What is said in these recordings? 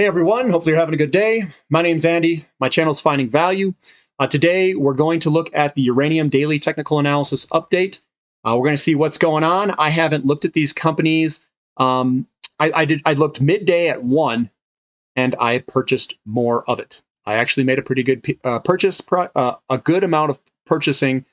Hey everyone, hopefully you're having a good day. My name's Andy. My channel is Finding Value. Today we're going to look at the Uranium Daily Technical Analysis Update. We're going to see what's going on. I haven't looked at these companies. I looked midday at 1 and I purchased more of it. I actually made a pretty good purchase, a good amount of purchasing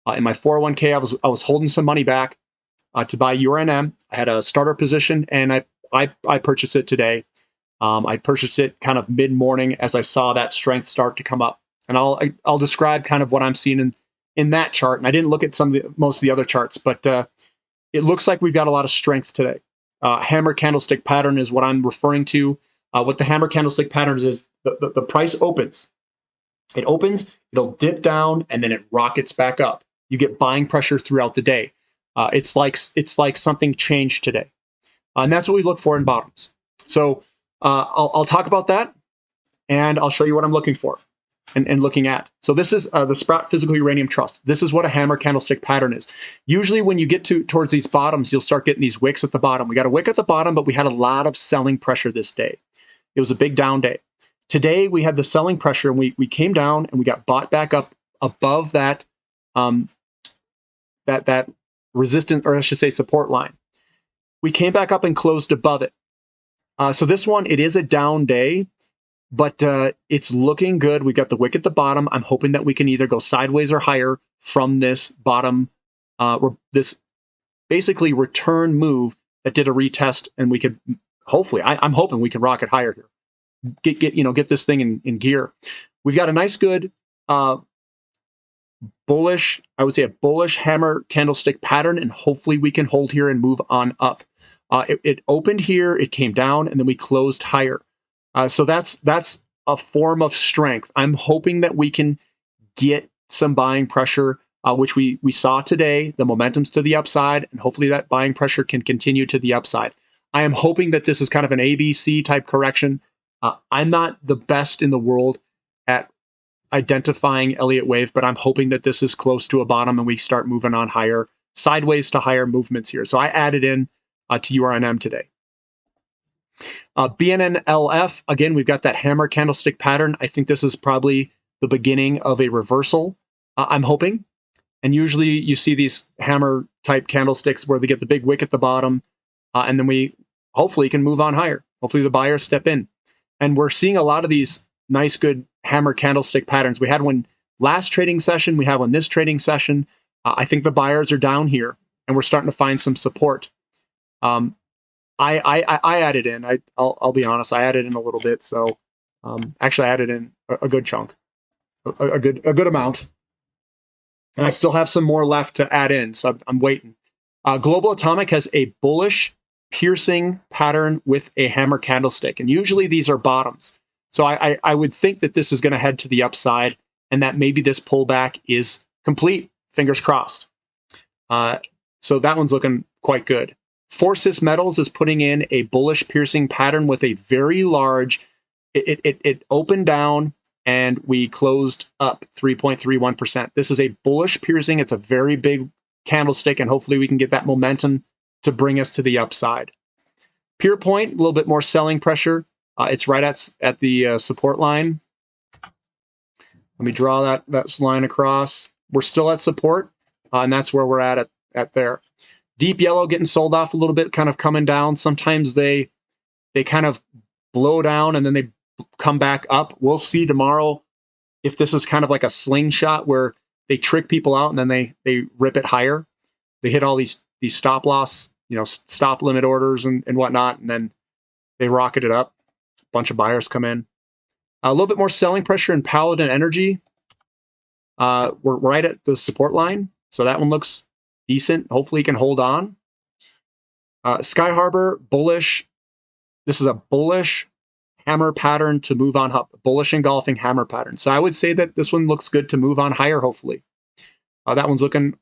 in my 401k. I was holding some money back to buy URNM. I had a starter position and I purchased it today. I purchased it kind of mid-morning as I saw that strength start to come up. And I'll describe kind of what I'm seeing in that chart. And I didn't look at most of the other charts, but it looks like we've got a lot of strength today. Hammer candlestick pattern is what I'm referring to. What the hammer candlestick pattern is the price opens. It opens, it'll dip down, and then it rockets back up. You get buying pressure throughout the day. It's like something changed today. And that's what we look for in bottoms. So I'll talk about that, and I'll show you what I'm looking for and looking at. So this is the Sprott Physical Uranium Trust. This is what a hammer candlestick pattern is. Usually when you get towards these bottoms, you'll start getting these wicks at the bottom. We got a wick at the bottom, but we had a lot of selling pressure this day. It was a big down day. Today we had the selling pressure, and we came down and we got bought back up above that that resistance, or I should say support line. We came back up and closed above it. So this one, it is a down day, but it's looking good. We got the wick at the bottom. I'm hoping that we can either go sideways or higher from this bottom, this basically return move that did a retest, and we could hopefully, I'm hoping we can rocket higher here. Get this thing in gear. We've got a nice, good bullish, I would say a bullish hammer candlestick pattern, and hopefully we can hold here and move on up. It opened here, it came down, and then we closed higher. So that's a form of strength. I'm hoping that we can get some buying pressure, which we saw today. The momentum's to the upside, and hopefully that buying pressure can continue to the upside. I am hoping that this is kind of an ABC type correction. I'm not the best in the world at identifying Elliott wave, but I'm hoping that this is close to a bottom and we start moving on higher, sideways to higher movements here. So I added in to URNM today. BNNLF, again, we've got that hammer candlestick pattern. I think this is probably the beginning of a reversal, I'm hoping. And usually you see these hammer type candlesticks where they get the big wick at the bottom, and then we hopefully can move on higher. Hopefully the buyers step in. And we're seeing a lot of these nice, good hammer candlestick patterns. We had one last trading session. We have one this trading session. I think the buyers are down here, and we're starting to find some support. I added in. I'll be honest. I added in a little bit. So actually, I added in a good chunk, a good amount, and I still have some more left to add in. So I'm waiting. Global Atomic has a bullish piercing pattern with a hammer candlestick, and usually these are bottoms. So I would think that this is going to head to the upside, and that maybe this pullback is complete. Fingers crossed. So that one's looking quite good. Thesis Metals is putting in a bullish piercing pattern with a very large, it opened down and we closed up 3.31%. This is a bullish piercing. It's a very big candlestick, and hopefully we can get that momentum to bring us to the upside. Pure Point, a little bit more selling pressure. It's right at the support line. Let me draw that line across. We're still at support, and that's where we're at there. Deep Yellow getting sold off a little bit, kind of coming down. Sometimes they kind of blow down and then they come back up. We'll see tomorrow if this is kind of like a slingshot where they trick people out and then they rip it higher. They hit all these stop loss, stop limit orders and whatnot, and then they rocket it up. A bunch of buyers come in. A little bit more selling pressure in Paladin Energy. We're right at the support line, so that one looks decent. Hopefully, it can hold on. Sky Harbor, bullish. This is a bullish hammer pattern to move on up. Bullish engulfing hammer pattern. So I would say that this one looks good to move on higher, hopefully. That one's looking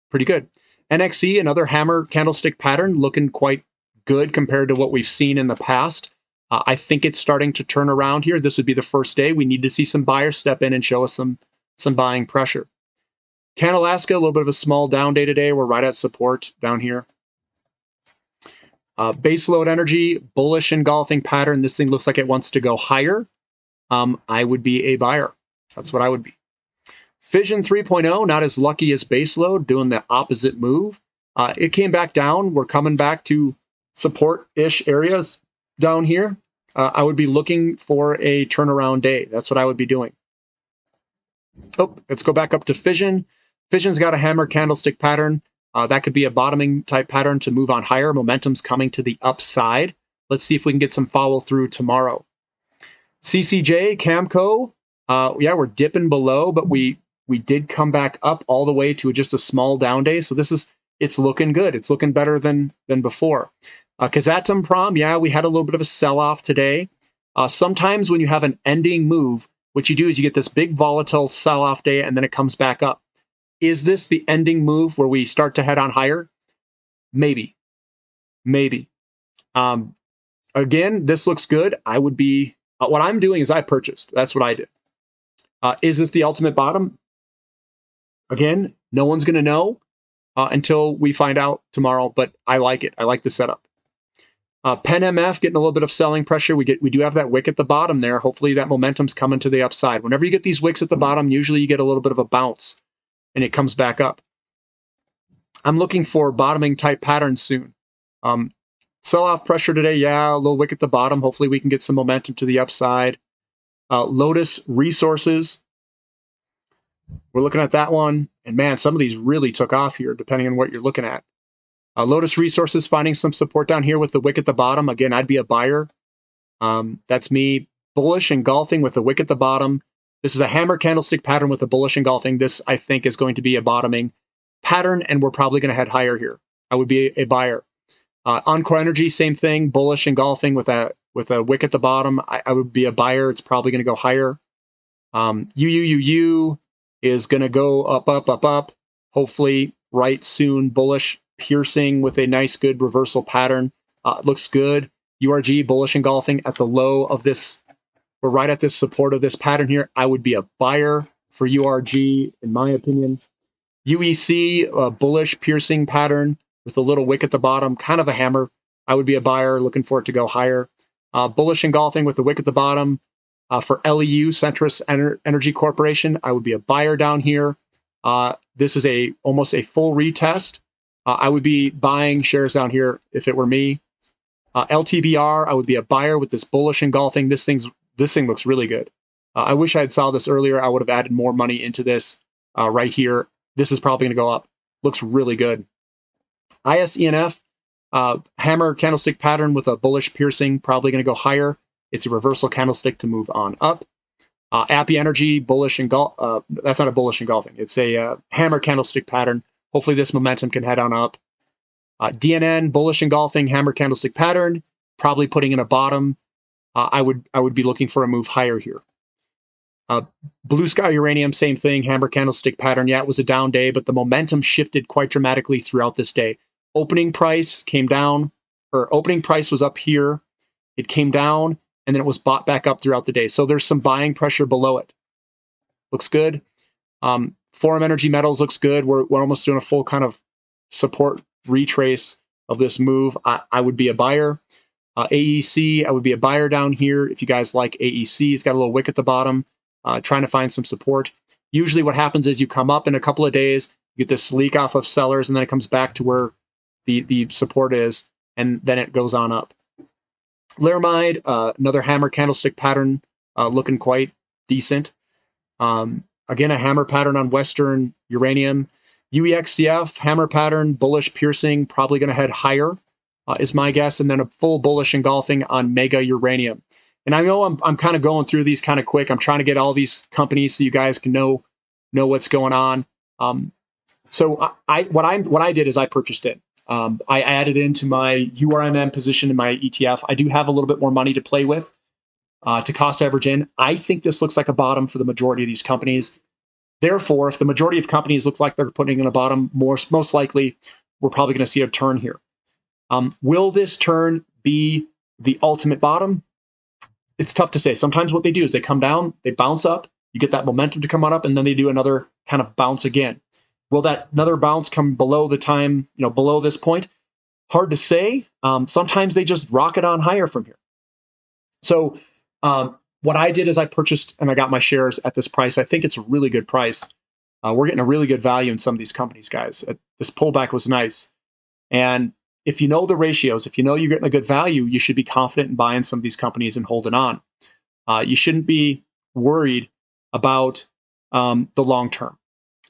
pretty good. NXE, another hammer candlestick pattern, looking quite good compared to what we've seen in the past. I think it's starting to turn around here. This would be the first day. We need to see some buyers step in and show us some buying pressure. Candlestick, a little bit of a small down day today. We're right at support down here. Base load energy, bullish engulfing pattern. This thing looks like it wants to go higher. I would be a buyer. That's what I would be. Fission 3.0, not as lucky as base load, doing the opposite move. It came back down. We're coming back to support-ish areas down here. I would be looking for a turnaround day. That's what I would be doing. Oh, let's go back up to Fission. Fission's got a hammer candlestick pattern. That could be a bottoming type pattern to move on higher. Momentum's coming to the upside. Let's see if we can get some follow through tomorrow. CCJ, Camco, yeah, we're dipping below, but we did come back up all the way to just a small down day. So it's looking good. It's looking better than before. Kazatomprom, yeah, we had a little bit of a sell-off today. Sometimes when you have an ending move, what you do is you get this big volatile sell-off day and then it comes back up. Is this the ending move where we start to head on higher? Maybe. Again, this looks good. I would be, what I'm doing is I purchased. That's what I did. Is this the ultimate bottom? Again, no one's going to know until we find out tomorrow, but I like it. I like the setup. Pen MF getting a little bit of selling pressure. We do have that wick at the bottom there. Hopefully that momentum's coming to the upside. Whenever you get these wicks at the bottom, usually you get a little bit of a bounce and it comes back up. I'm looking for bottoming type patterns soon. Sell-off pressure today, yeah, a little wick at the bottom. Hopefully we can get some momentum to the upside. Lotus Resources. We're looking at that one. And man, some of these really took off here, depending on what you're looking at. Lotus Resources finding some support down here with the wick at the bottom. Again, I'd be a buyer. That's me. Bullish engulfing with the wick at the bottom. This is a hammer candlestick pattern with a bullish engulfing. This, I think, is going to be a bottoming pattern, and we're probably going to head higher here. I would be a buyer. Encore Energy, same thing. Bullish engulfing with a wick at the bottom. I would be a buyer. It's probably going to go higher. UUUU is going to go up. Hopefully, right soon. Bullish piercing with a nice, good reversal pattern. Looks good. URG, bullish engulfing at the low of this. We're right at this support of this pattern here. I would be a buyer for URG, in my opinion. UEC, bullish piercing pattern with a little wick at the bottom, kind of a hammer. I would be a buyer, looking for it to go higher. Bullish engulfing with the wick at the bottom. For LEU, Centrus Energy Corporation, I would be a buyer down here. This is almost a full retest. I would be buying shares down here if it were me. LTBR, I would be a buyer with this bullish engulfing. This thing looks really good. I wish I had saw this earlier. I would have added more money into this right here. This is probably going to go up. Looks really good. ISENF, hammer candlestick pattern with a bullish piercing, probably going to go higher. It's a reversal candlestick to move on up. Appy Energy, bullish engulf. That's not a bullish engulfing. It's a hammer candlestick pattern. Hopefully this momentum can head on up. DNN, bullish engulfing, hammer candlestick pattern, probably putting in a bottom. I would be looking for a move higher here. Blue Sky Uranium, same thing, hammer candlestick pattern. Yeah, it was a down day, but the momentum shifted quite dramatically throughout this day. Opening price came down, or opening price was up here. It came down, and then it was bought back up throughout the day. So there's some buying pressure below it. Looks good. Forum Energy Metals looks good. We're almost doing a full kind of support retrace of this move. I would be a buyer. AEC, I would be a buyer down here. If you guys like AEC, it's got a little wick at the bottom, trying to find some support. Usually what happens is you come up in a couple of days, you get this leak off of sellers, and then it comes back to where the support is, and then it goes on up. Laramide, another hammer candlestick pattern, looking quite decent. Again, a hammer pattern on Western Uranium. UEXCF, hammer pattern, bullish piercing, probably going to head higher, is my guess. And then a full bullish engulfing on Mega Uranium. And I know I'm kind of going through these kind of quick. I'm trying to get all these companies so you guys can know what's going on. So what I did is I purchased it. I added into my URNM position in my ETF. I do have a little bit more money to play with to cost average in. I think this looks like a bottom for the majority of these companies. Therefore, if the majority of companies look like they're putting in a bottom, most likely we're probably going to see a turn here. Will this turn be the ultimate bottom? It's tough to say. Sometimes what they do is they come down, they bounce up, you get that momentum to come on up, and then they do another kind of bounce again. Will that another bounce come below the time, below this point? Hard to say. sometimes they just rocket on higher from here. So what I did is I purchased and I got my shares at this price. I think it's a really good price. We're getting a really good value in some of these companies, guys. This pullback was nice. And if you know the ratios, if you know you're getting a good value, you should be confident in buying some of these companies and holding on. You shouldn't be worried about the long term.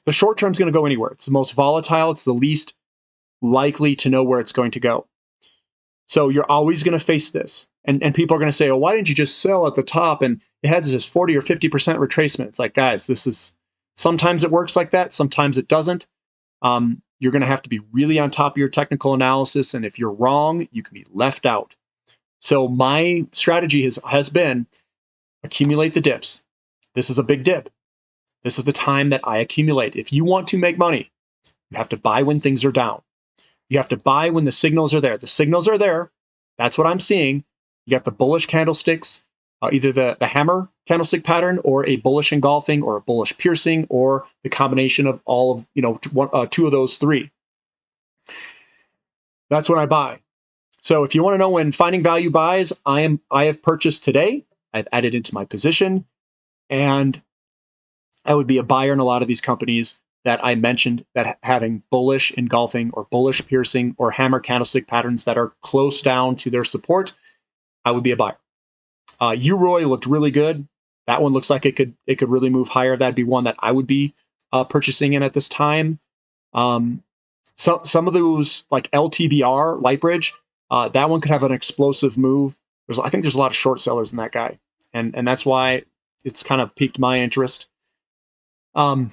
The short term is going to go anywhere. It's the most volatile. It's the least likely to know where it's going to go. So you're always going to face this. And people are going to say, oh, why didn't you just sell at the top? And it has this 40 or 50% retracement. It's like, guys, sometimes it works like that. Sometimes it doesn't. You're going to have to be really on top of your technical analysis. And if you're wrong, you can be left out. So my strategy has been accumulate the dips. This is a big dip. This is the time that I accumulate. If you want to make money, you have to buy when things are down. You have to buy when the signals are there. The signals are there. That's what I'm seeing. You got the bullish candlesticks, either the hammer candlestick pattern or a bullish engulfing or a bullish piercing or the combination of all of, two of those three. That's when I buy. So if you want to know when finding value buys, I have purchased today. I've added into my position, and I would be a buyer in a lot of these companies that I mentioned that having bullish engulfing or bullish piercing or hammer candlestick patterns that are close down to their support. I would be a buyer. UROY looked really good. That one looks like it could really move higher. That'd be one that I would be purchasing in at this time. Some of those like LTBR, Lightbridge, that one could have an explosive move. I think there's a lot of short sellers in that guy, and that's why it's kind of piqued my interest. Some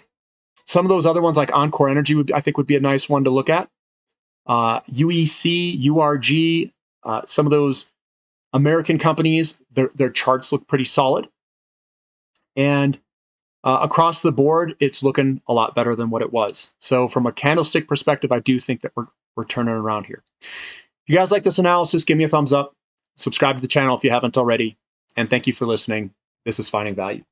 of those other ones like Encore Energy I think would be a nice one to look at. UEC, URG, some of those American companies, their charts look pretty solid. And across the board, it's looking a lot better than what it was. So from a candlestick perspective, I do think that we're turning around here. If you guys like this analysis, give me a thumbs up. Subscribe to the channel if you haven't already. And thank you for listening. This is Finding Value.